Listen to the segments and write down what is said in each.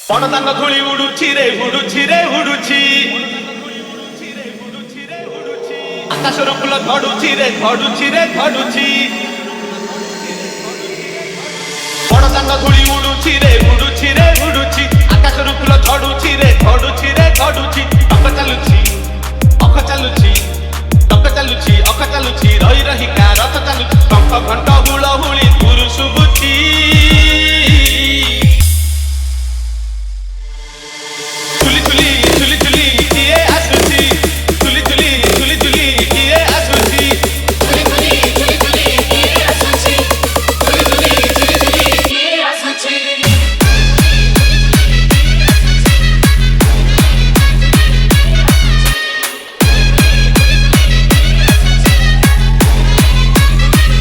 বড়দান ধুলি উড়ুছি রে উড়ুছি রে উড়ুছি আকাশর ফুল ঝড়ুছি রে ঝড়ুছি রে ঝড়ুছি বড়দান ধুলি উড়ুছি রে উড়ুছি রে উড়ুছি আকাশর ফুল ঝড়ুছি রে ঝড়ুছি রে ঝড়ুছি অখ চালুছি অখ চালুছি অখ চালুছি অখ চালুছি রହି রহিକା ରଥ ଚାଲୁଛି ଶଙ୍ଖ ଘଣ୍ଟ ହୁଳହୁଳି ଦୂରୁ ଶୁଭୁଛି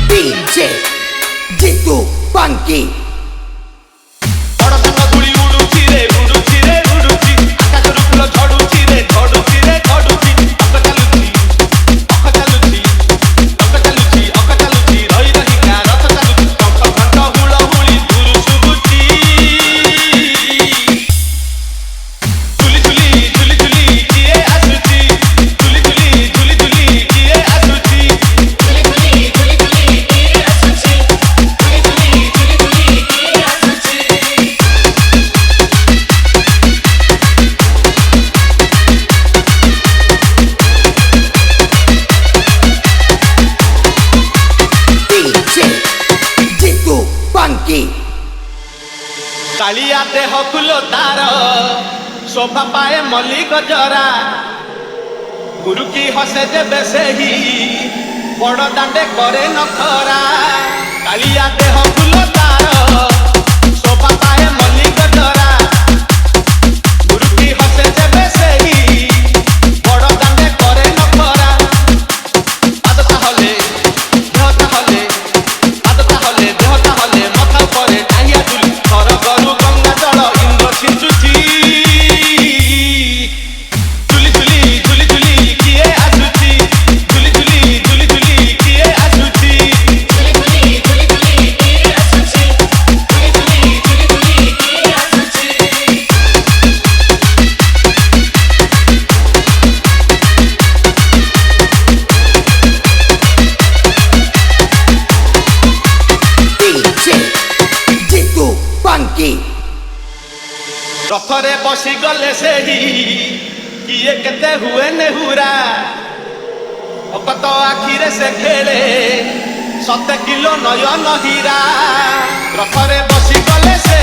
DJ Jitu Funky বড়দান ধুলি উড়ুছি রে উড়ুছি রে উড়ুছি আকাশর ফুল ঝড়ুছি রে ঝড়ুছি রে ঝড়ুছি অখ চালুছি অখ চালুছি অখ চালুছি অখ চালুছি রହି রহিକା ରଥ ଚାଲୁଛି ଶଙ୍ଖ ଘଣ୍ଟ ହୁଳହୁଳି ଦୂରୁ ଶୁଭୁଛି ଝୁଲି ଝୁଲି ଝୁଲି ଝୁଲି କିଏ ଆସୁଛି ଝୁଲି ଝୁଲି ଝୁଲି ଝୁଲି କିଏ ଆସୁଛି DJ Jitu Funky କାଳିଆ ଦେହ ଫୁଲ ତାର ଶୋଭା ପାଏ ମଲ୍ଲି ଗଜରା ଗୁରୁକି ହସେ ଯେବେ ସେହି ବଡ଼ ଦାଣ୍ଡେ କରେ ନଖରା କାଳିଆ ଦେହ ଫୁଲ ତାର ଶୋଭା ପାଏ ମଲ୍ଲି ଗଜରା ଗୁରୁକି ହସେ ଯେବେ ସେହି ବଡ଼ ଦାଣ୍ଡେ କରେ ନଖରା ପାଦ ତାହଲେ ଦେହ ତାହଲେ ପାଦ ତାହଲେ ଦେହ ତାହଲେ ମଥା ଉପରେ ଟାହିଆ ଝୁଲି ଘର ଗରୁ ଗଙ୍ଗା ଜଳ ଇନ୍ଦ୍ର ଛିଞ୍ଚୁଛି ଝୁଲି ଝୁଲି ଝୁଲି ଝୁଲି କିଏ ଆସୁଛି ଝୁଲି ଝୁଲି ଝୁଲି ଝୁଲି କିଏ ଆସୁଛି DJ Jitu Funky ରଥରେ ବସିଗଲେ ସେହି କିଏ କେତେ ହୁଏ ନେହୁରା ଭକତ ଆଖିରେ ସେ ଖେଳେ ସତେ କିଲୋ ନୟନ ହୀରା ରଥରେ ବସିଗଲେ ସେ